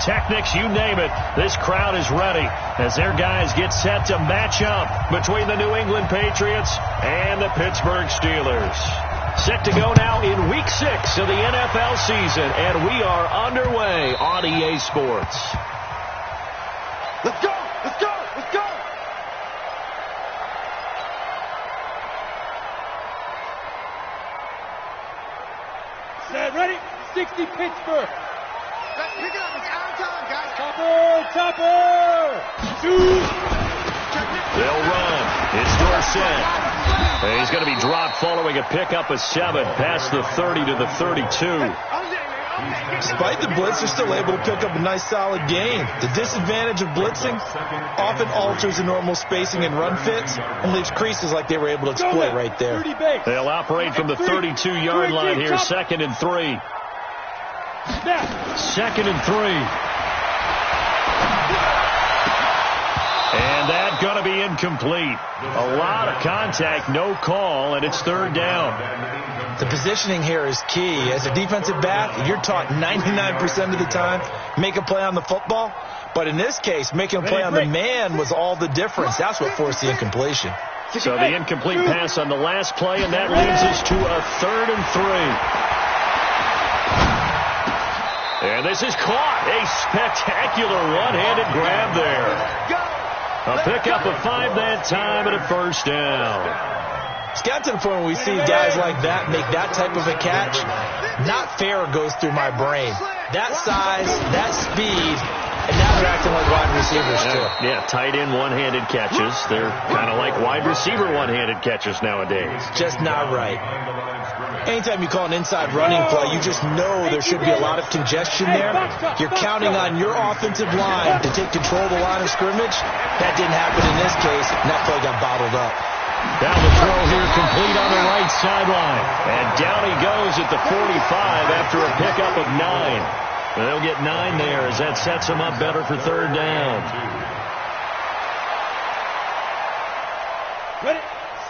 pyrotechnics, you name it. This crowd is ready as their guys get set to match up between the New England Patriots and the Pittsburgh Steelers. Set to go now in Week 6 of the NFL season, and we are underway on EA Sports. Let's go! Let's go! Let's go! Set, ready? 60 Pittsburgh. Pick it up. It's out of time, guys. Topper! Shoot! They'll run. It's Dorsett. He's going to be dropped following a pickup of 7 past the 30 to the 32. Despite the blitz, they're still able to pick up a nice solid gain. The disadvantage of blitzing often alters the normal spacing and run fits and leaves creases like they were able to exploit right there. They'll operate from the 32-yard line here, 2nd and 3. 2nd and 3. And that's going to be incomplete. A lot of contact, no call, and it's 3rd down. The positioning here is key. As a defensive back, you're taught 99% of the time, make a play on the football. But in this case, making a play on the man was all the difference. That's what forced the incompletion. So the incomplete pass on the last play, and that leads us to a 3rd and 3. And this is caught. A spectacular one-handed grab there. A pickup of 5 that time and a 1st down. It's got to the point where we see guys like that make that type of a catch. Not fair goes through my brain. That size, that speed, and now they're acting like wide receivers too. Yeah, tight end one-handed catches. They're kind of like wide receiver one-handed catches nowadays. Just not right. Anytime you call an inside running play, you just know there should be a lot of congestion there. You're counting on your offensive line to take control of the line of scrimmage. That didn't happen in this case, and that play got bottled up. Down the throw here, complete on the right sideline. And down he goes at the 45 after a pickup of 9. They'll get 9 there as that sets them up better for 3rd down. Ready?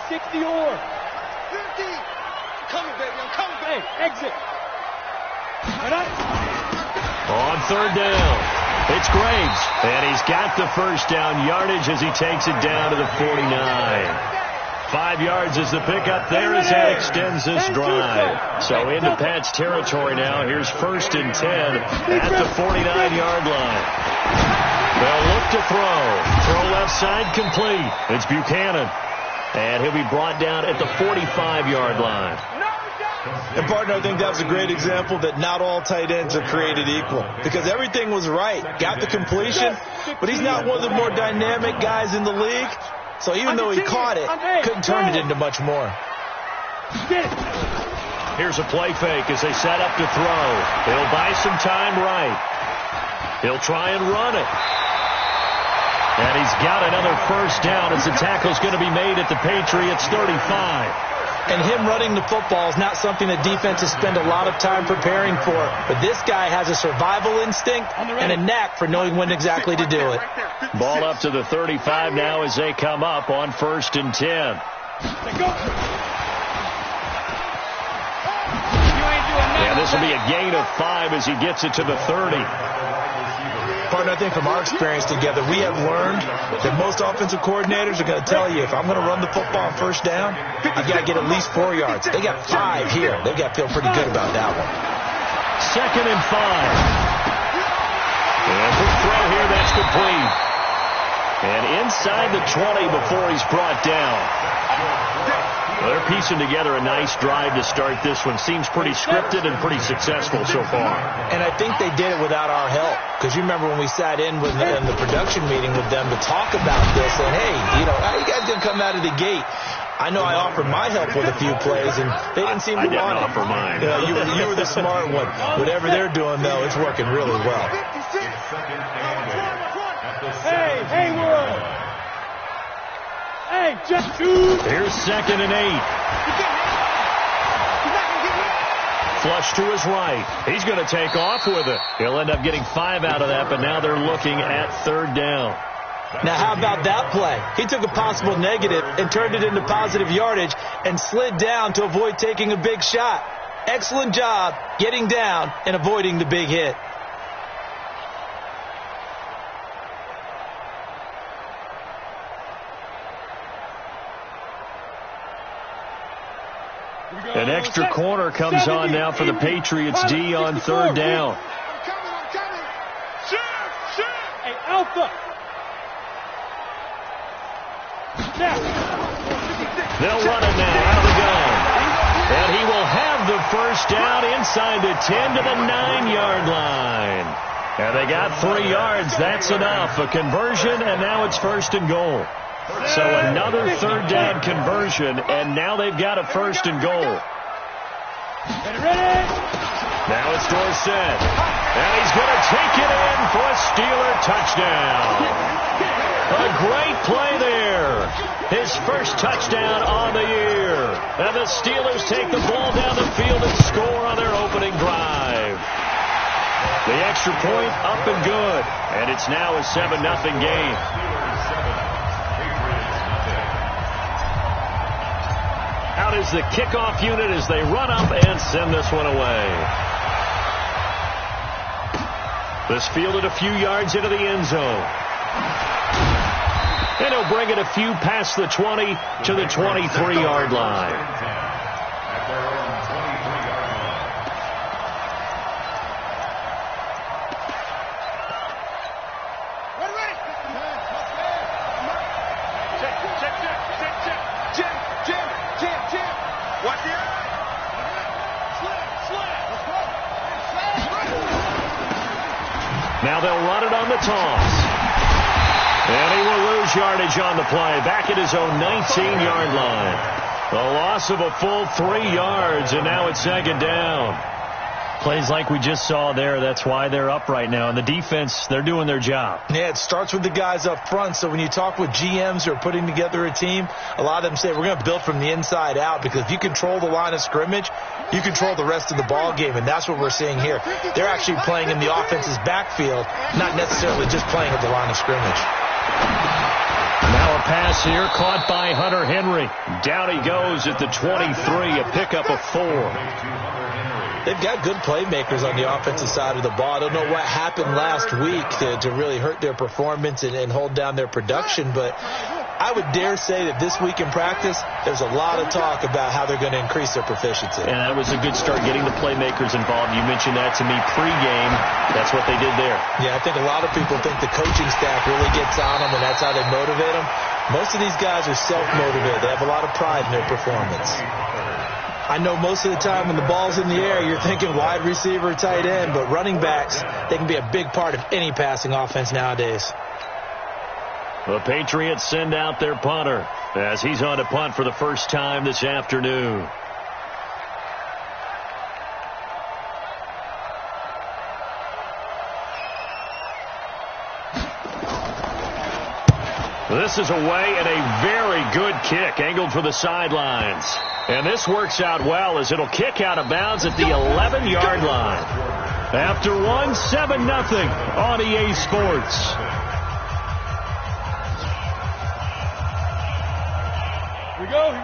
60 or. 50. I'm coming, baby. I'm coming, baby. Hey, exit. On 3rd down, it's Graves. And he's got the 1st down yardage as he takes it down to the 49. 5 yards is the pickup there as that extends this drive. So into Pat's territory now. Here's 1st and 10 at the 49-yard line. They'll look to throw. Throw left side complete. It's Buchanan. And he'll be brought down at the 45-yard line. And, partner, I think that was a great example that not all tight ends are created equal. Because everything was right. Got the completion, but he's not one of the more dynamic guys in the league. So even though he caught it, couldn't turn it into much more. Here's a play fake as they set up to throw. He'll buy some time right. He'll try and run it. And he's got another 1st down as the tackle's going to be made at the Patriots 35. And him running the football is not something that defenses spend a lot of time preparing for. But this guy has a survival instinct and a knack for knowing when exactly to do it. Ball up to the 35 now as they come up on 1st and 10. Yeah, this will be a gain of 5 as he gets it to the 30. Partner, I think from our experience together, we have learned that most offensive coordinators are going to tell you, if I'm going to run the football on 1st down, I've got to get at least 4 yards. They got 5 here. They've got to feel pretty good about that one. 2nd and 5. And the throw here, that's complete. And inside the 20 before he's brought down. Well, they're piecing together a nice drive to start this one. Seems pretty scripted and pretty successful so far. And I think they did it without our help. Because you remember when we sat in the production meeting with them to talk about this, and hey, how you guys going to come out of the gate? I know I offered my help with a few plays, and they didn't seem to want it. I didn't offer mine. You were the smart one. Whatever they're doing, though, it's working really well. Hey, Hayward! Hey, just shoot! Here's 2nd and 8. Flush to his right. He's going to take off with it. He'll end up getting 5 out of that, but now they're looking at 3rd down. Now, how about that play? He took a possible negative and turned it into positive yardage and slid down to avoid taking a big shot. Excellent job getting down and avoiding the big hit. An extra corner comes on now for the Patriots D on third down. Hey, Alpha. Now. They'll run it now out of the gun. And he will have the first down inside the 10 to the 9-yard line. And they got 3 yards. That's enough. A conversion, and now it's first and goal. So another third down conversion, and now they've got a first and goal. Now it's Dorsett. And he's going to take it in for a Steeler touchdown. A great play there. His first touchdown on the year. And the Steelers take the ball down the field and score on their opening drive. The extra point up and good. And it's now a 7-0 game. Out is the kickoff unit as they run up and send this one away. This fielded a few yards into the end zone. And he'll bring it a few past the 20 to the 23-yard line. Now they'll run it on the toss. And he will lose yardage on the play. Back at his own 19-yard line. A loss of a full 3 yards, and now it's second down. Plays like we just saw there. That's why they're up right now. And the defense, they're doing their job. Yeah, it starts with the guys up front. So when you talk with GMs who are putting together a team, a lot of them say we're going to build from the inside out, because if you control the line of scrimmage, you control the rest of the ball game, and that's what we're seeing here. They're actually playing in the offense's backfield, not necessarily just playing at the line of scrimmage. Now a pass here caught by Hunter Henry. Down he goes at the 23, a pickup of 4. They've got good playmakers on the offensive side of the ball. I don't know what happened last week to really hurt their performance and hold down their production, but I would dare say that this week in practice, there's a lot of talk about how they're going to increase their proficiency. And that was a good start, getting the playmakers involved. You mentioned that to me pregame. That's what they did there. Yeah, I think a lot of people think the coaching staff really gets on them, and that's how they motivate them. Most of these guys are self-motivated. They have a lot of pride in their performance. I know most of the time when the ball's in the air, you're thinking wide receiver, tight end, but running backs, they can be a big part of any passing offense nowadays. The Patriots send out their punter as he's on to punt for the first time this afternoon. This is away and a very good kick angled for the sidelines. And this works out well as it'll kick out of bounds at the 11-yard line. After 7-0 on EA Sports.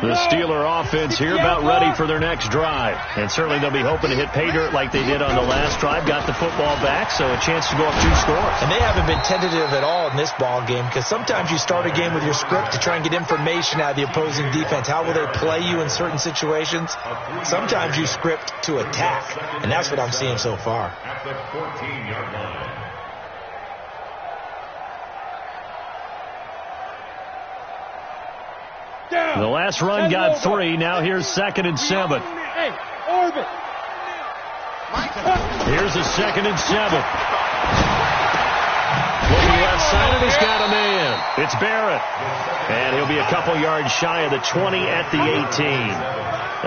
The Steeler offense here about ready for their next drive. And certainly they'll be hoping to hit pay dirt like they did on the last drive. Got the football back, so a chance to go up 2 scores. And they haven't been tentative at all in this ball game, because sometimes you start a game with your script to try and get information out of the opposing defense. How will they play you in certain situations? Sometimes you script to attack, and that's what I'm seeing so far. At the 14-yard line. The last run got 3. Now here's 2nd and 7. Hey, Orbit. Here's a 2nd and 7. Looking left side, and he's got a man. It's Barrett. And he'll be a couple yards shy of the 20 at the 18.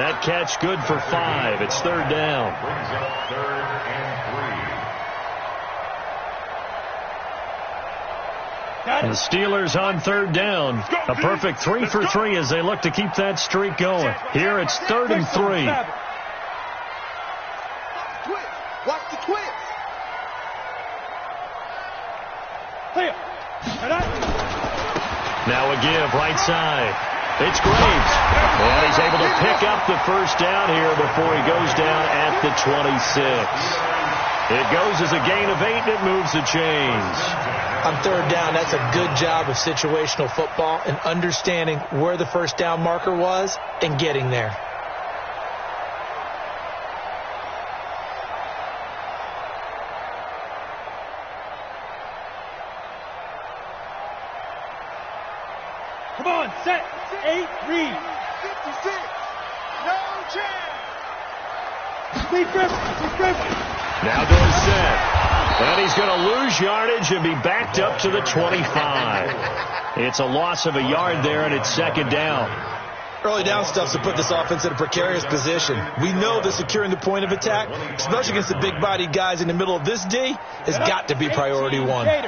That catch good for 5. It's 3rd down. Brings up 3rd and 3. The Steelers on 3rd down. A perfect 3 for 3 as they look to keep that streak going. Here it's 3rd and 3. Watch the twist. Now a give right side. It's Graves. And he's able to pick up the first down here before he goes down at the 26. It goes as a gain of 8, and it moves the chains. On 3rd down, that's a good job of situational football and understanding where the first down marker was and getting there. Come on, set. 8, read. 56. No chance. Lead Griffin. Now Dorsett. And he's going to lose yardage and be backed up to the 25. It's a loss of a yard there, and it's second down. Early down stuff to put this offense in a precarious position. We know that securing the point of attack, especially against the big-bodied guys in the middle of this D, has got to be priority one. Oh, yeah,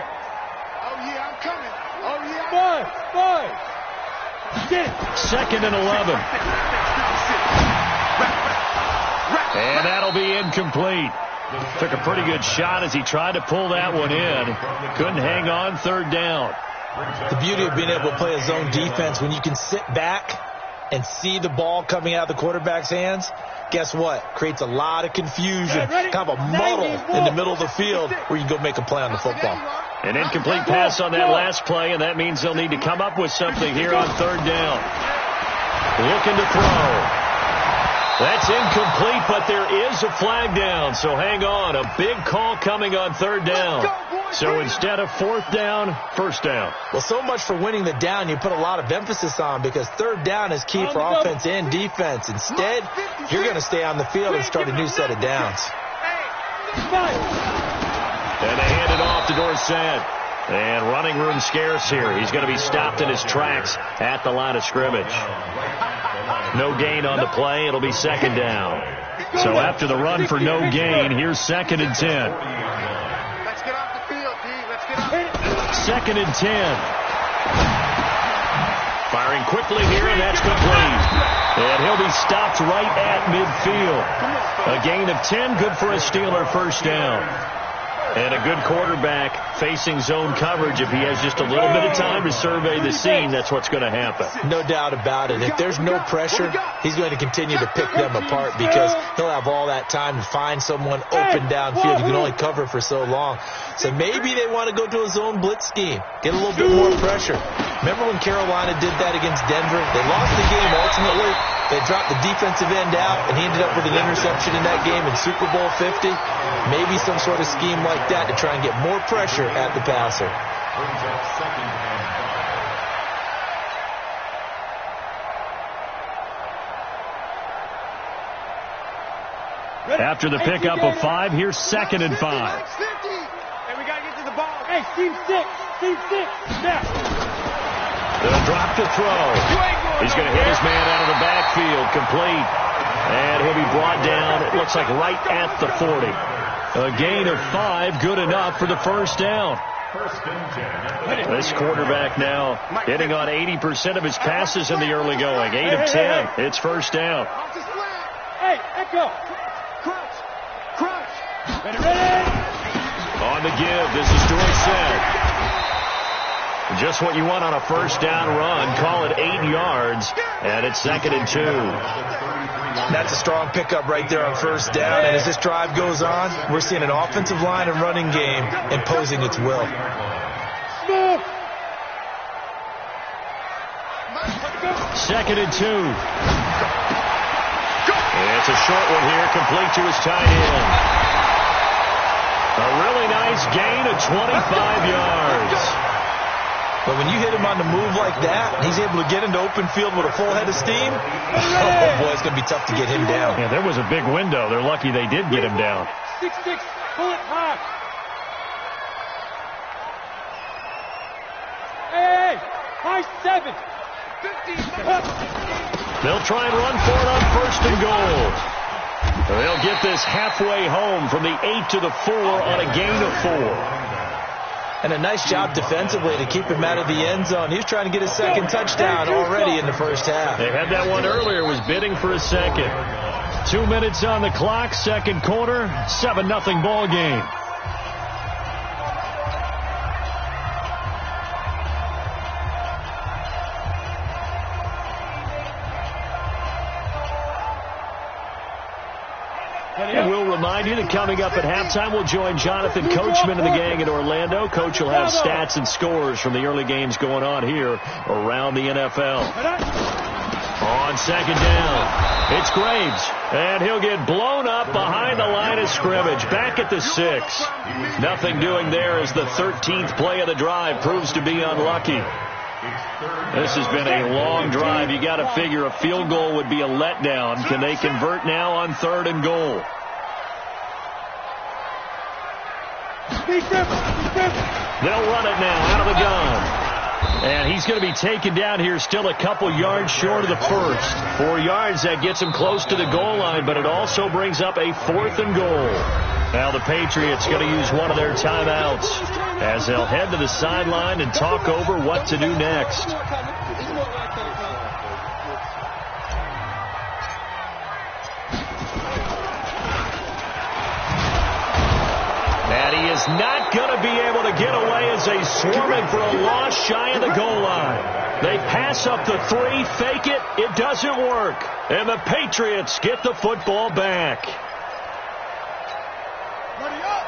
I'm coming. Oh, yeah. 5. Get it. Second and 11. And that'll be incomplete. Took a pretty good shot as he tried to pull that one in. Couldn't hang on, third down. The beauty of being able to play a zone defense when you can sit back and see the ball coming out of the quarterback's hands, guess what? Creates a lot of confusion, kind of a muddle in the middle of the field where you can go make a play on the football. An incomplete pass on that last play, and that means they'll need to come up with something here on third down. Looking to throw. That's incomplete, but there is a flag down, so hang on. A big call coming on third down. So instead of fourth down, first down. Well, so much for winning the down you put a lot of emphasis on, because third down is key for offense and defense. Instead, you're going to stay on the field and start a new set of downs. And they hand it off to Dorsett. And running room scarce here. He's going to be stopped in his tracks at the line of scrimmage. No gain on the play. It'll be second down. So after the run for no gain, here's second and 10. Let's get off the field, D. Let's get off. Second and 10. Firing quickly here, and that's complete. And he'll be stopped right at midfield. A gain of 10, good for a Steeler first down. And a good quarterback facing zone coverage. If he has just a little bit of time to survey the scene, that's what's going to happen. No doubt about it. If there's no pressure, he's going to continue to pick them apart, because he'll have all that time to find someone open downfield. You can only cover for so long. So maybe they want to go to a zone blitz scheme, get a little bit more pressure. Remember when Carolina did that against Denver? They lost the game ultimately. They dropped the defensive end out, and he ended up with an interception in that game in Super Bowl 50. Maybe some sort of scheme like that to try and get more pressure at the passer. After the pickup of 5, here's second and 5. Hey, we got to get to the ball. Hey, team 6. Now. They'll drop to throw. He's going to hit his man out of the backfield, complete. And he'll be brought down, it looks like right at the 40. A gain of 5, good enough for the first down. This quarterback now hitting on 80% of his passes in the early going. 8 of 10. It's first down. Hey, Echo. Crunch. Ready. On the give, this is Dorsett. Just what you want on a first down run. Call it 8 yards, and it's second and 2. That's a strong pickup right there on first down. And as this drive goes on, we're seeing an offensive line and running game imposing its will. Second and 2. And it's a short one here, complete to his tight end. A really nice gain of 25 yards. But when you hit him on the move like that, he's able to get into open field with a full head of steam. Oh, boy, it's going to be tough to get him down. Yeah, there was a big window. They're lucky they did get him down. 6-6, pull it high. Hey, high 7. 50. They'll try and run for it on first and goal. They'll get this halfway home from the 8 to the 4 on a gain of 4. And a nice job defensively to keep him out of the end zone. He was trying to get his second touchdown already in the first half. They had that one earlier, was bidding for a second. 2 minutes on the clock, second quarter, 7-0 ball game. And we'll remind you that coming up at halftime, we'll join Jonathan Coachman and the gang in Orlando. Coach will have stats and scores from the early games going on here around the NFL. On second down, it's Graves, and he'll get blown up behind the line of scrimmage, back at the 6. Nothing doing there as the 13th play of the drive proves to be unlucky. This has been a long drive. You got to figure a field goal would be a letdown. Can they convert now on 3rd and goal? They'll run it now out of the gun. And he's going to be taken down here, still a couple yards short of the first. 4 yards, that gets him close to the goal line, but it also brings up a 4th and goal. Now the Patriots going to use one of their timeouts as they'll head to the sideline and talk over what to do next. And he is not going to be able to get away as they swarm him for a loss shy of the goal line. They pass up the 3, fake it, it doesn't work. And the Patriots get the football back.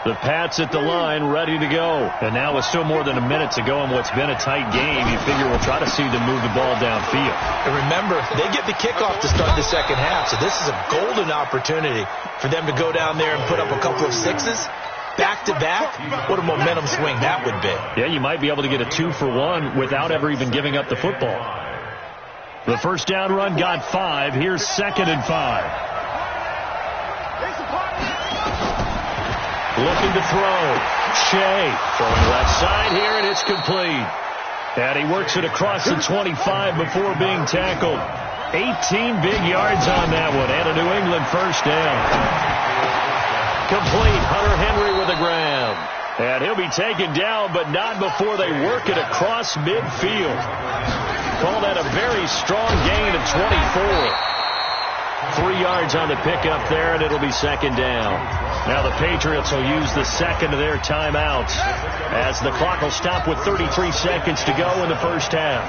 The Pats at the line, ready to go. And now with still more than a minute to go in what's been a tight game, you figure we'll try to see them move the ball downfield. And remember, they get the kickoff to start the second half, so this is a golden opportunity for them to go down there and put up a couple of 6s. Back-to-back, what a momentum swing that would be. Yeah, you might be able to get a 2-for-1 without ever even giving up the football. The first down run got 5. Here's 2nd and 5. Looking to throw. Shea throwing left side here, and it's complete. And he works it across the 25 before being tackled. 18 big yards on that one, and a New England first down. Complete. Hunter Henry with the grab. And he'll be taken down, but not before they work it across midfield. Call that a very strong gain of 24. 3 yards on the pickup there, and it'll be 2nd down. Now the Patriots will use the second of their timeouts as the clock will stop with 33 seconds to go in the first half.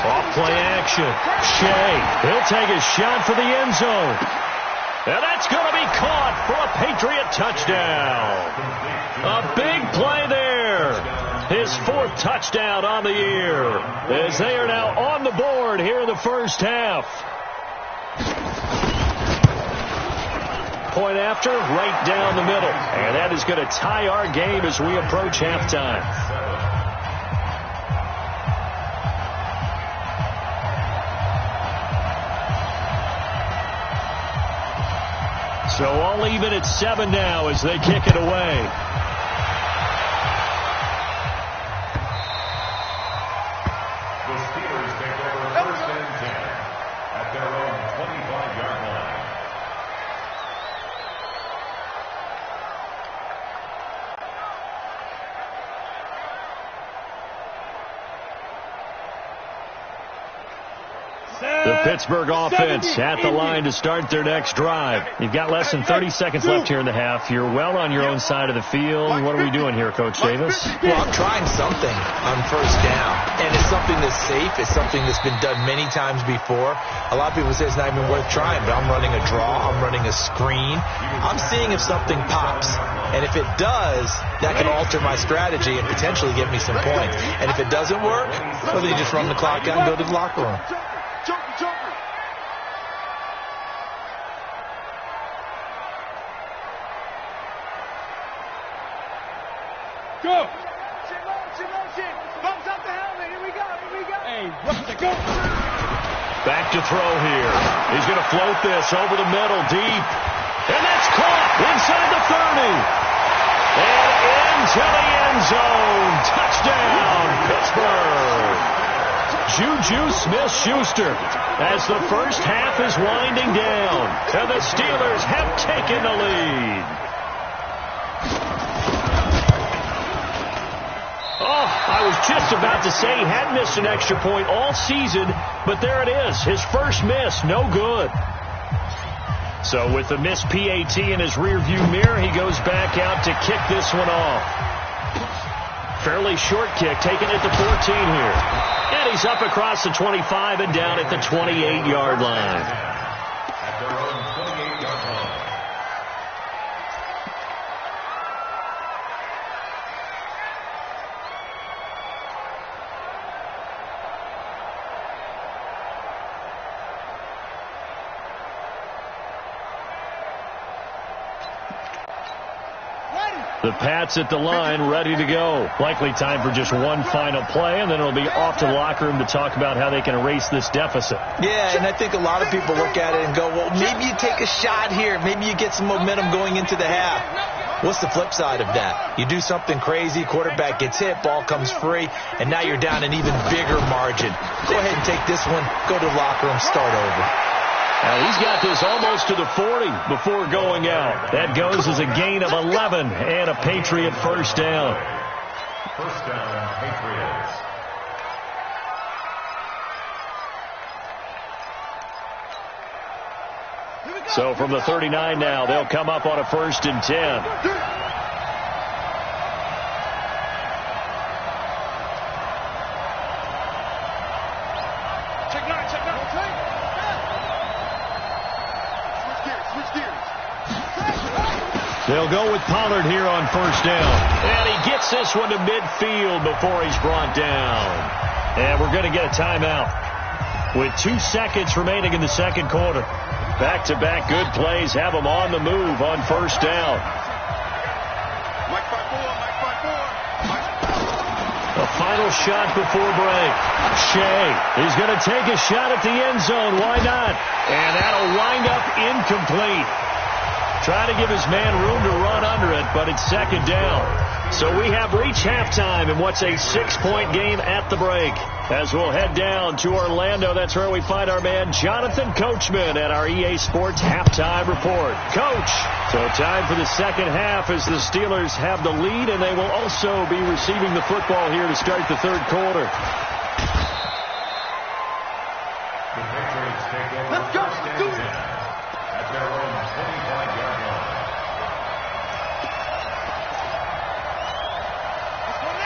Off play action. Shea, he'll take a shot for the end zone. And that's going to be caught for a Patriot touchdown. A big play there. His 4th touchdown on the year as they are now on the board here in the first half. Point after, right down the middle. And that is going to tie our game as we approach halftime. So all even at 7 now as they kick it away. The Steelers take over 1st and 10 at their own 25-yard line. The Pittsburgh offense at the line to start their next drive. You've got less than 30 seconds left here in the half. You're well on your own side of the field. What are we doing here, Coach Davis? Well, I'm trying something on 1st down, and it's something that's safe. It's something that's been done many times before. A lot of people say it's not even worth trying, but I'm running a draw. I'm running a screen. I'm seeing if something pops. And if it does, that can alter my strategy and potentially get me some points. And if it doesn't work, well, then you just run the clock out and go to the locker room. Go! Bumps up the helmet. Here we go. Hey, go! Back to throw here. He's going to float this over the middle, deep. And that's caught inside the 30. And into the end zone. Touchdown, Pittsburgh. Juju Smith-Schuster as the first half is winding down. And the Steelers have taken the lead. Oh, I was just about to say he hadn't missed an extra point all season, but there it is. His first miss, no good. So with the missed PAT in his rearview mirror, he goes back out to kick this one off. Fairly short kick, taking it to 14 here. And he's up across the 25 and down at the 28-yard line. At their own 28-yard line. Ready! The Pats at the line, ready to go. Likely time for just one final play, and then it'll be off to the locker room to talk about how they can erase this deficit. Yeah, and I think a lot of people look at it and go, well, maybe you take a shot here. Maybe you get some momentum going into the half. What's the flip side of that? You do something crazy, quarterback gets hit, ball comes free, and now you're down an even bigger margin. Go ahead and take this one, go to the locker room, start over. He's got this almost to the 40 before going out. That goes as a gain of 11 and a Patriot first down. First down, Patriots. So from the 39 now, they'll come up on a 1st and 10. They'll go with Pollard here on 1st down. And he gets this one to midfield before he's brought down. And we're going to get a timeout with 2 seconds remaining in the second quarter. Back-to-back good plays have them on the move on 1st down. A final shot before break. Shea is going to take a shot at the end zone. Why not? And that'll wind up incomplete. Trying to give his man room to run under it, but it's 2nd down. So we have reached halftime in what's a 6-point game at the break. As we'll head down to Orlando, that's where we find our man Jonathan Coachman at our EA Sports Halftime Report. Coach, so time for the second half as the Steelers have the lead, and they will also be receiving the football here to start the third quarter. The Patriots take over. Let's go. Do it. At their own 25-yard line.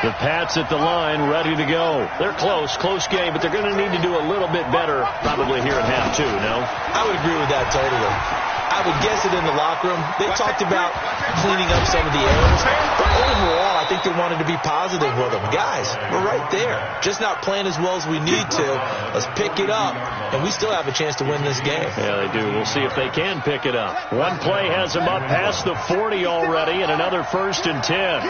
The Pats at the line, ready to go. They're close game, but they're going to need to do a little bit better probably here in half two, no? I would agree with that totally. I would guess it in the locker room. They talked about cleaning up some of the errors, but overall, I think they wanted to be positive with them. Guys, we're right there. Just not playing as well as we need to. Let's pick it up, and we still have a chance to win this game. Yeah, they do. We'll see if they can pick it up. One play has them up past the 40 already, and another 1st and 10.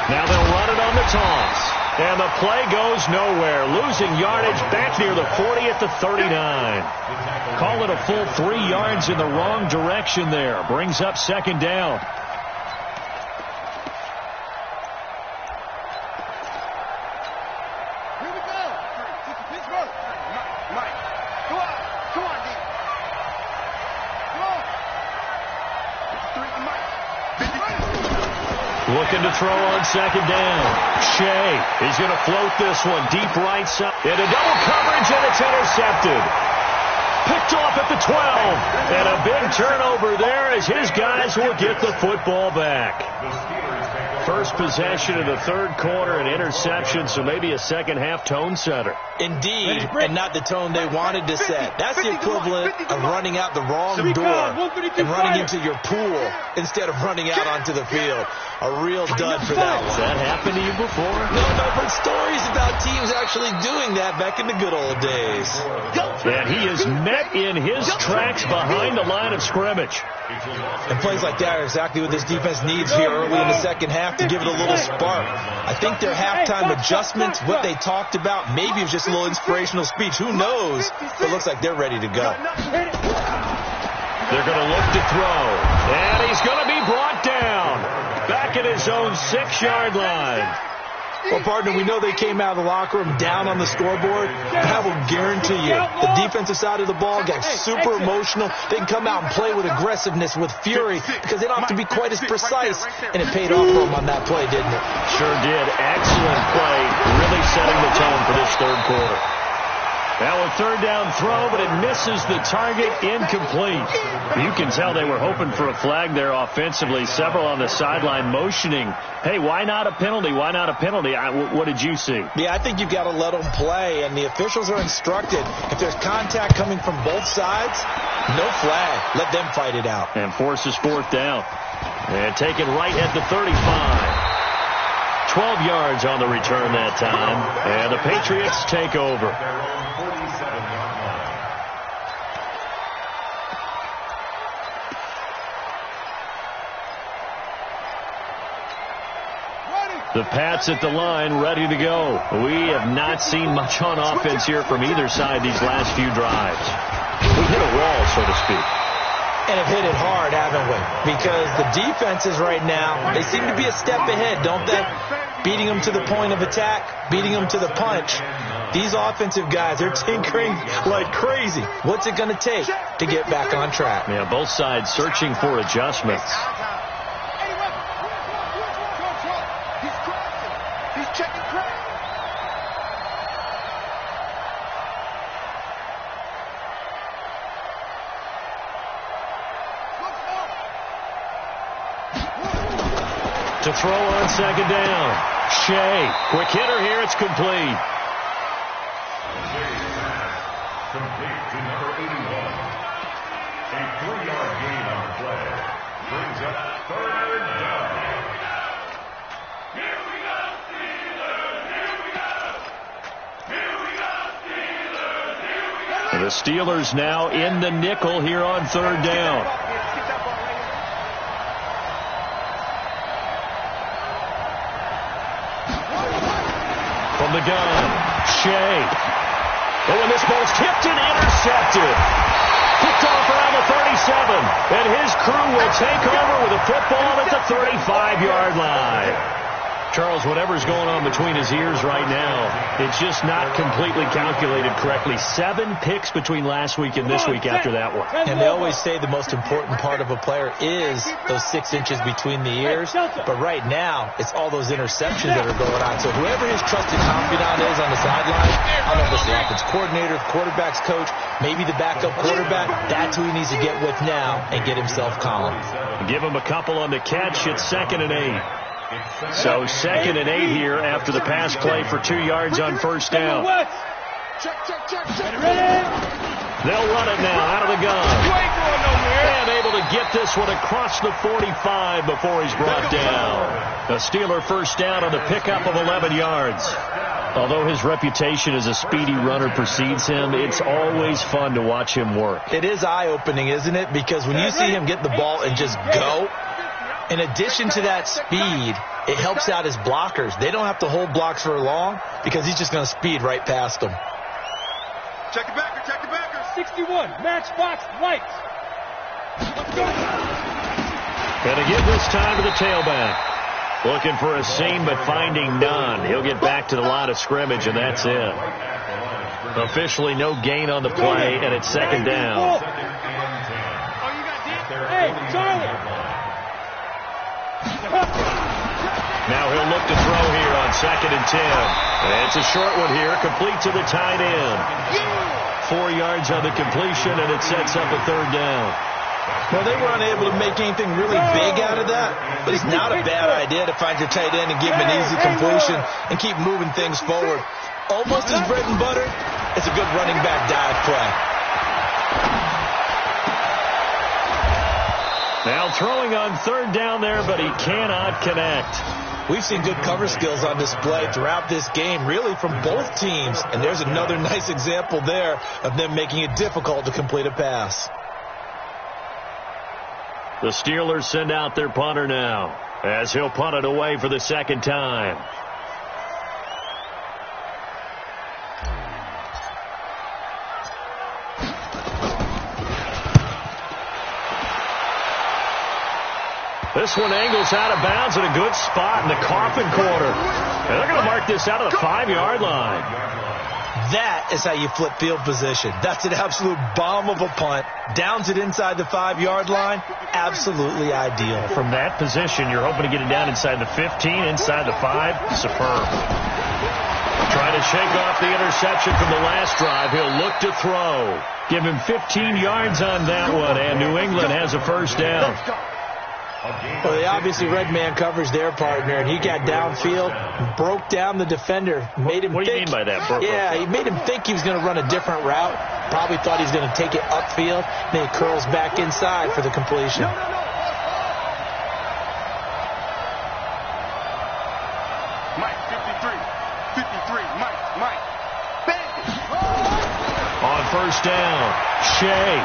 Now they'll run it on the toss. And the play goes nowhere. Losing yardage back near the 40 at the 39. Call it a full 3 yards in the wrong direction there. Brings up 2nd down. Here we go. Pittsburgh. Mike. Come on, D. Come on. Looking to throw on 2nd down. Shea is going to float this one deep right side. Into double coverage, and it's intercepted. Picked off at the 12. And a big turnover there as his guys will get the football back. First possession of the third quarter, an interception, so maybe a second half tone setter. Indeed, and not the tone they wanted to set. That's the equivalent of running out the wrong door and running into your pool instead of running out onto the field. A real dud for that one. Has that happened to you before? No, but stories about teams actually doing that back in the good old days. And he is met in his tracks behind the line of scrimmage. And plays like that are exactly what this defense needs here early in the second half to give it a little spark. I think their halftime adjustments, what they talked about, maybe it was just a little inspirational speech. Who knows? But it looks like they're ready to go. They're going to look to throw. And he's going to be brought down. Back at his own 6-yard line. Well, partner, we know they came out of the locker room down on the scoreboard. I will guarantee you, the defensive side of the ball got super emotional. They can come out and play with aggressiveness, with fury, because they don't have to be quite as precise. And it paid off for them on that play, didn't it? Sure did. Excellent play. Really setting the tone for this third quarter. Now a 3rd down throw, but it misses the target, incomplete. You can tell they were hoping for a flag there offensively. Several on the sideline motioning, hey, why not a penalty? Why not a penalty? What did you see? Yeah, I think you've got to let them play, and the officials are instructed. If there's contact coming from both sides, no flag. Let them fight it out. And forces 4th down. And taken right at the 35. 12 yards on the return that time. And the Patriots take over. The Pats at the line, ready to go. We have not seen much on offense here from either side these last few drives. We hit a wall, so to speak. And have hit it hard, haven't we? Because the defenses right now, they seem to be a step ahead, don't they? Beating them to the point of attack, beating them to the punch. These offensive guys, they're tinkering like crazy. What's it going to take to get back on track? Yeah, both sides searching for adjustments. He's checking crack. To throw on second down. Shea, quick hitter here, it's complete. Complete to number 81. A 3-yard gain on the play. Brings up third down. Here we go, Steelers! Here we go! Here we go, Steelers! Here we go! The Steelers now in the nickel here on third down. From the gun, Shea. Oh, and this ball's tipped and intercepted. Picked off around the 37. And his crew will take over with a football at the 35-yard line. Charles, whatever's going on between his ears right now, it's just not completely calculated correctly. 7 picks between last week and this week after that one. And they always say the most important part of a player is those 6 inches between the ears. But right now, it's all those interceptions that are going on. So whoever his trusted confidant is on the sideline, I don't know if it's the offense coordinator, the quarterback's coach, maybe the backup quarterback, that's who he needs to get with now and get himself calm. Give him a couple on the catch. It's 2nd and 8. So 2nd and 8 here after the pass play for 2 yards on first down. Check. They'll run it now out of the gun. And able to get this one across the 45 before he's brought down. A Steeler first down on the pickup of 11 yards. Although his reputation as a speedy runner precedes him, it's always fun to watch him work. It is eye-opening, isn't it? Because when you see him get the ball and just go, in addition to that speed, it helps out his blockers. They don't have to hold blocks for long because he's just going to speed right past them. Check the backer. 61, matchbox lights. Let's go. Going to give this time to the tailback. Looking for a seam, but finding none. He'll get back to the line of scrimmage, and that's it. Officially no gain on the play, and it's 2nd down. Hey, Charlie. Now he'll look to throw here on 2nd and 10. And it's a short one here, complete to the tight end. 4 yards on the completion, and it sets up a 3rd down. Well, they were unable to make anything really big out of that, but it's not a bad idea to find your tight end and give him an easy completion and keep moving things forward. Almost his bread and butter. It's a good running back dive play. Now throwing on 3rd down there, but he cannot connect. We've seen good cover skills on display throughout this game, really from both teams. And there's another nice example there of them making it difficult to complete a pass. The Steelers send out their punter now, as he'll punt it away for the 2nd time. This one angles out of bounds at a good spot in the coffin corner. And they're going to mark this out of the 5-yard line. That is how you flip field position. That's an absolute bomb of a punt. Downs it inside the 5-yard line. Absolutely ideal. From that position, you're hoping to get it down inside the 15, inside the 5. Superb. Trying to shake off the interception from the last drive. He'll look to throw. Give him 15 yards on that one, and New England has a first down. Well, they obviously read man coverage their partner, and he got downfield, broke down the defender, made him What do you think. mean by that? He made him think he was going to run a different route. Probably thought he was going to take it upfield. Then he curls back inside for the completion. Mike, 53, Mike. On first down, Shea.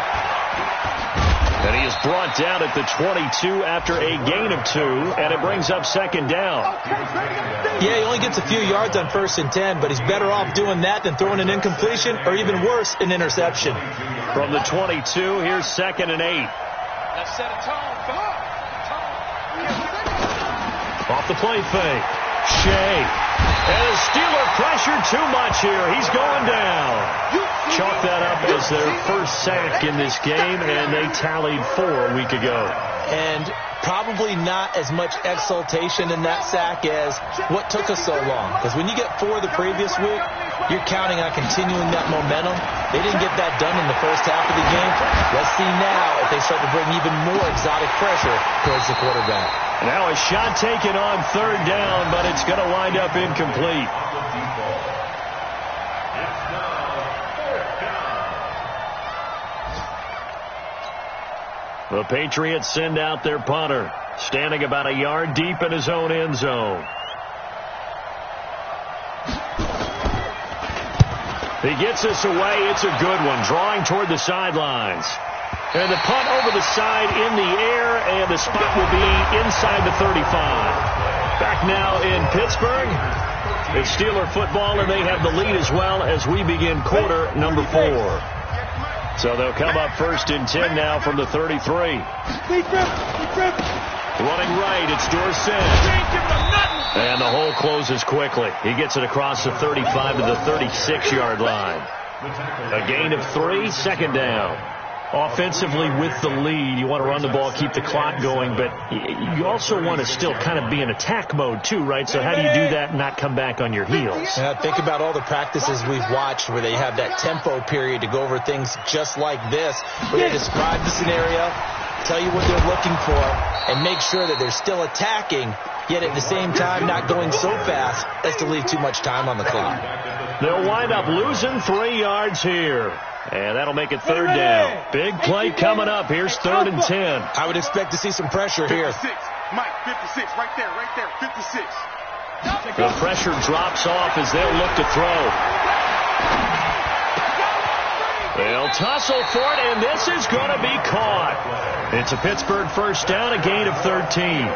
And he is brought down at the 22 after a gain of 2, and it brings up second down. Yeah, he only gets a few yards on 1st and 10, but he's better off doing that than throwing an incompletion or even worse, an interception. From the 22, here's 2nd and 8. Let's set a tone. Come on. Off the play fake. Shea. And the Steeler pressure too much here. He's going down. Chalk that up as their first sack in this game, and they tallied 4 a week ago. And probably not as much exultation in that sack as what took us so long. Because when you get 4 the previous week, you're counting on continuing that momentum. They didn't get that done in the first half of the game. Let's see now if they start to bring even more exotic pressure towards the quarterback. Now a shot taken on 3rd down, but it's going to wind up incomplete. The Patriots send out their punter, standing about a yard deep in his own end zone. He gets this away. It's a good one, drawing toward the sidelines. And the punt over the side in the air, and the spot will be inside the 35. Back now in Pittsburgh. It's Steeler football, and they have the lead as well as we begin quarter number 4. So they'll come up 1st and 10 now from the 33. Running right, it's Dorsett. And the hole closes quickly. He gets it across the 35 to the 36-yard line. A gain of 3, 2nd down. Offensively with the lead, you want to run the ball, keep the clock going, but you also want to still kind of be in attack mode too, right? So how do you do that and not come back on your heels? Think about all the practices we've watched where they have that tempo period to go over things just like this, where they describe the scenario, tell you what they're looking for, and make sure that they're still attacking, yet at the same time not going so fast as to leave too much time on the clock. They'll wind up losing 3 yards here. And that'll make it 3rd down. Big play coming up. Here's 3rd and 10. I would expect to see some pressure here. 56. Mike, 56. Right there. 56. The pressure drops off as they'll look to throw. They'll tussle for it, and this is going to be caught. It's a Pittsburgh 1st down, a gain of 13.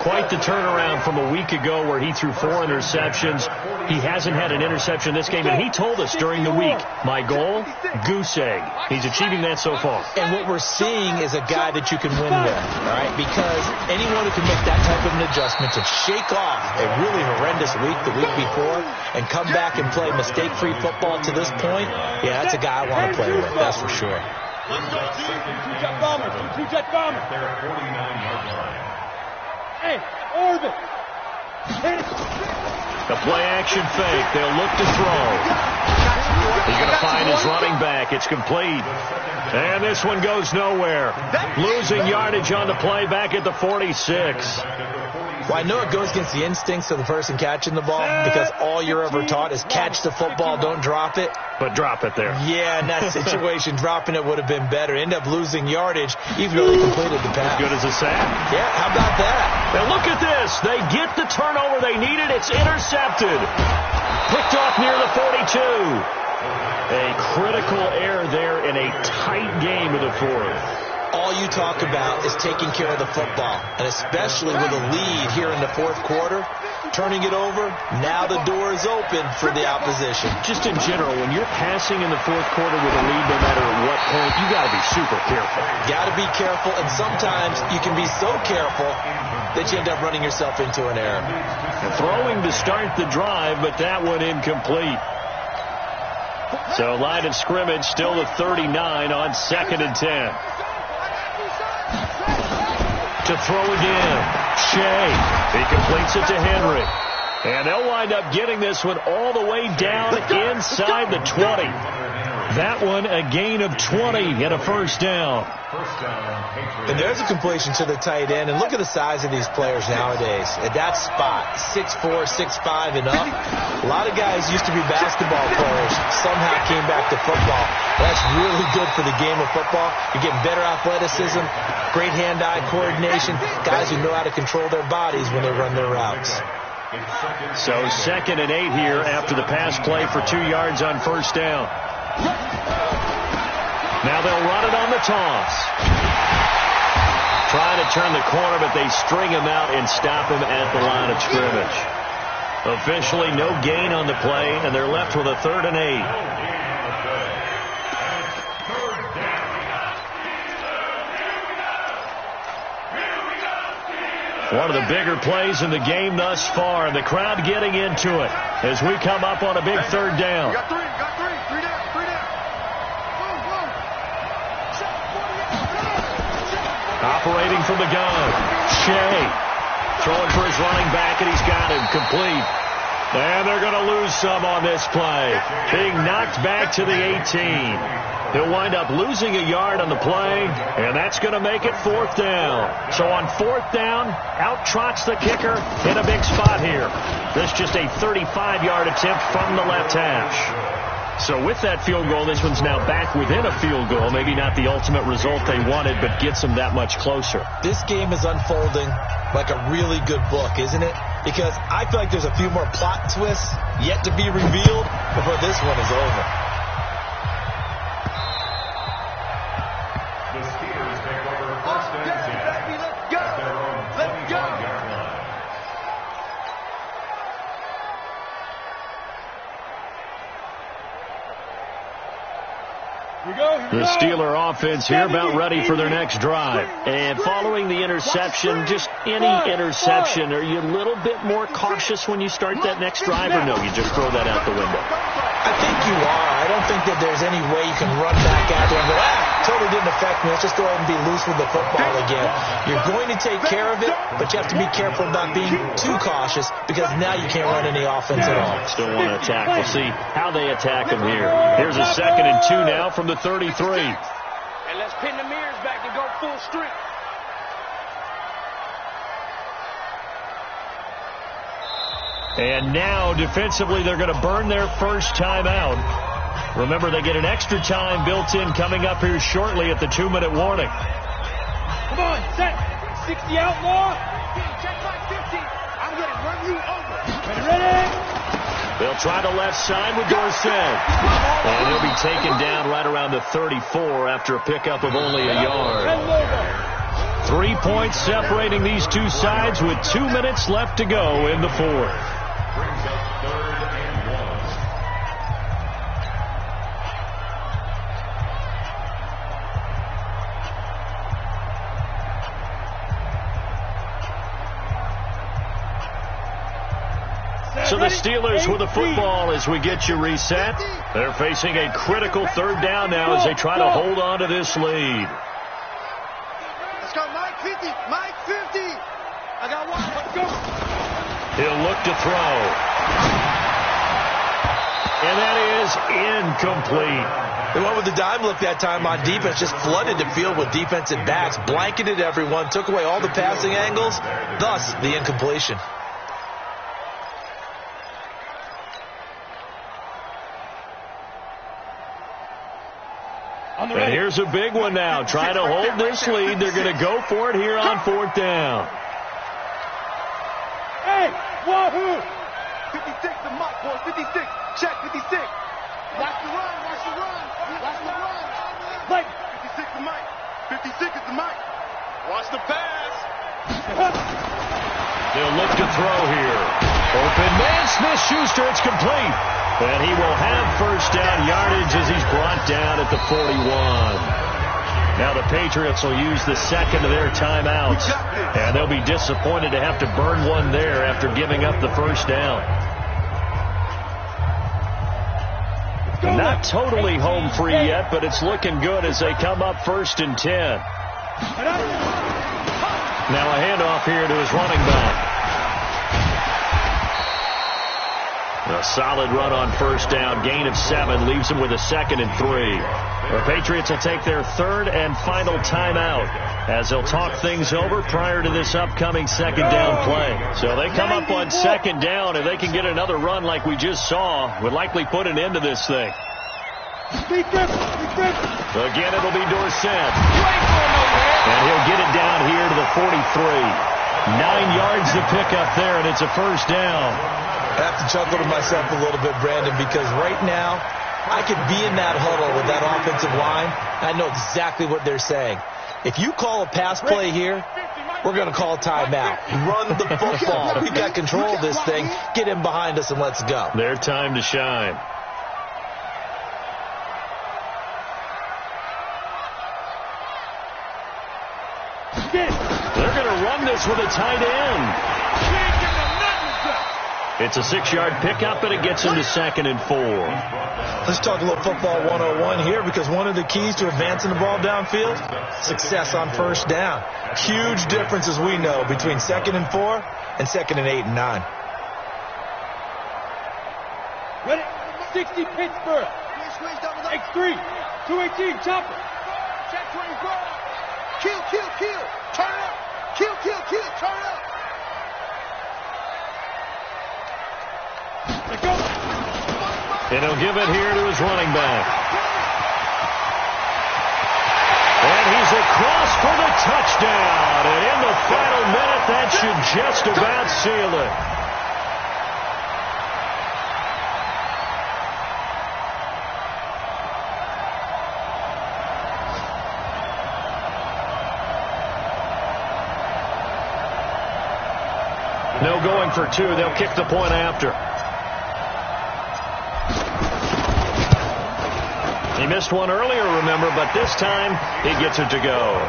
Quite the turnaround from a week ago where he threw 4 interceptions. He hasn't had an interception this game, and he told us during the week, my goal, goose egg. He's achieving that so far. And what we're seeing is a guy that you can win with, all right? Because anyone who can make that type of an adjustment to shake off a really horrendous week the week before and come back and play mistake-free football to this point, yeah, that's a guy I want to play with, that's for sure. Two-jet bomber. Their 49-yard line. Hey, Orvin. The play-action fake. They'll look to throw. He's going to find his running back. It's complete. And this one goes nowhere. Losing yardage on the play back at the 46. Well, I know it goes against the instincts of the person catching the ball because all you're ever taught is catch the football, don't drop it. But drop it there. Yeah, in that situation, dropping it would have been better. End up losing yardage even though they completed the pass. Good as a sack. Yeah, how about that? And look at this. They get the turnover they needed. It's intercepted. Picked off near the 42. A critical error there in a tight game of the 4th. All you talk about is taking care of the football, and especially with a lead here in the 4th quarter, turning it over, now the door is open for the opposition. Just in general, when you're passing in the 4th quarter with a lead, no matter what point, you got to be super careful. Got to be careful, and sometimes you can be so careful that you end up running yourself into an error. And throwing to start the drive, but that one incomplete. So line of scrimmage still at 39 on 2nd and 10. To throw again. Shea. He completes it to Henry. And they'll wind up getting this one all the way down inside the 20. That one a gain of 20 and a 1st down. And there's a completion to the tight end. And look at the size of these players nowadays. At that spot, 6'4", 6'5", and up. A lot of guys used to be basketball players, somehow came back to football. That's really good for the game of football. You're getting better athleticism, great hand-eye coordination, guys who know how to control their bodies when they run their routes. So 2nd and 8 here after the pass play for 2 yards on 1st down. Now they'll run it on the toss. Trying to turn the corner, but they string him out and stop him at the line of scrimmage. Officially no gain on the play, and they're left with a 3rd and 8. One of the bigger plays in the game thus far, and the crowd getting into it as we come up on a big 3rd down. Got three down. Operating from the gun, Shea throwing for his running back, and he's got him complete. And they're going to lose some on this play, being knocked back to the 18. He'll wind up losing a yard on the play, and that's going to make it 4th down. So on 4th down, out trots the kicker in a big spot here. This just a 35-yard attempt from the left hash. So with that field goal, this one's now back within a field goal. Maybe not the ultimate result they wanted, but gets them that much closer. This game is unfolding like a really good book, isn't it? Because I feel like there's a few more plot twists yet to be revealed before this one is over. The Steelers take over 1st and 10. Let's go. At their own Let's go. 25-yard line. The Steeler offense here about ready for their next drive. And following the interception, just any interception, are you a little bit more cautious when you start that next drive, or no, you just throw that out the window? I think you are. I don't think that there's any way you can run back out there and go, totally didn't affect me. Let's just go ahead and be loose with the football again. You're going to take care of it, but you have to be careful about being too cautious because now you can't run any offense at all. Still want to attack. We'll see how they attack them here. Here's a 2nd and 2 now from the 33. And let's pin the mirrors back and go full strength. And now, defensively, they're going to burn their first time out. Remember, they get an extra time built in coming up here shortly at the 2-minute warning. Come on, set. 60 outlaw. Check my 50. I'm going to run you over. Ready? They'll try the left side with Dorsett. And he'll be taken down right around the 34 after a pickup of only a yard. 3 points separating these two sides with 2 minutes left to go in the 4th. Brings up 3rd and 1. So the Steelers with the football as we get you reset. They're facing a critical 3rd down now as they try to hold on to this lead. Let's go, Mike 50. Mike 50. I got one. Let's go. He'll look to throw. And that is incomplete. They went with the dime look that time on defense, just flooded the field with defensive backs, blanketed everyone, took away all the passing angles, thus the incompletion. And here's a big one now. Trying to hold this lead. They're going to go for it here on 4th down. Hey, wahoo! 56 to Mike, boys. 56. Check 56. Watch the run. Watch the run. Watch the run. Mike. 56 to Mike. 56 is to Mike. Watch the pass. They'll look to throw here. Open man, Smith-Schuster. It's complete. And he will have first down yardage as he's brought down at the 41. Now the Patriots will use the second of their timeouts. And they'll be disappointed to have to burn one there after giving up the first down. Not totally home free yet, but it's looking good as they come up 1st and 10. Now a handoff here to his running back. A solid run on first down. Gain of 7 leaves him with a 2nd and 3. The Patriots will take their 3rd and final timeout as they'll talk things over prior to this upcoming 2nd down play. So they come up on 2nd down, and they can get another run like we just saw. Would likely put an end to this thing. Again, it'll be Dorsett. And he'll get it down here to the 43. 9 yards to pick up there, and it's a first down. I have to chuckle to myself a little bit, Brandon, because right now I could be in that huddle with that offensive line. I know exactly what they're saying. If you call a pass play here, we're going to call timeout. Run the football. We've got control of this thing. Get him behind us and let's go. Their time to shine. They're going to run this with a tight end. It's a 6-yard pickup, and it gets him to 2nd and 4. Let's talk a little football 101 here, because one of the keys to advancing the ball downfield, success on first down. Huge difference, as we know, between 2nd and 4 and 2nd and 8 and 9. Ready? 60 Pittsburgh. X3. 218 chopper. Check 24. Kill, kill, kill. Turn up. Kill, kill, kill. Turn up. Let's go. And he'll give it here to his running back. And he's across for the touchdown. And in the final minute, that should just about seal it. No going for 2. They'll kick the point after. He missed one earlier, remember, but this time he gets it to go.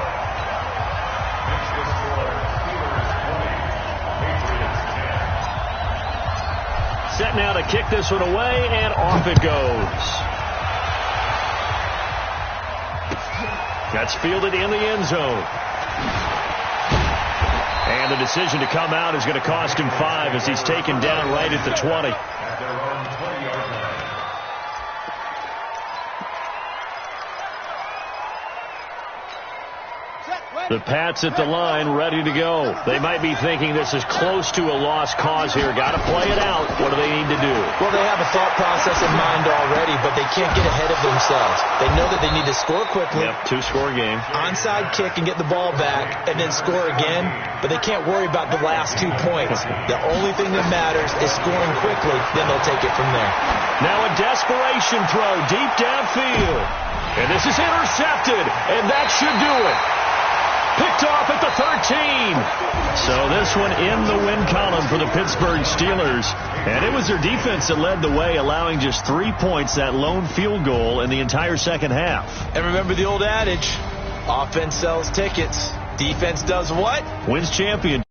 Set now to kick this one away, and off it goes. That's fielded in the end zone. And the decision to come out is going to cost him 5 as he's taken down right at the 20. The Pats at the line, ready to go. They might be thinking this is close to a lost cause here. Got to play it out. What do they need to do? Well, they have a thought process in mind already, but they can't get ahead of themselves. They know that they need to score quickly. Yep, 2-score game. Onside kick and get the ball back, and then score again. But they can't worry about the last 2 points. The only thing that matters is scoring quickly. Then they'll take it from there. Now a desperation throw deep downfield. And this is intercepted, and that should do it. Picked off at the 13. So this one in the win column for the Pittsburgh Steelers. And it was their defense that led the way, allowing just 3 points, that lone field goal in the entire second half. And remember the old adage, offense sells tickets. Defense does what? Wins championships.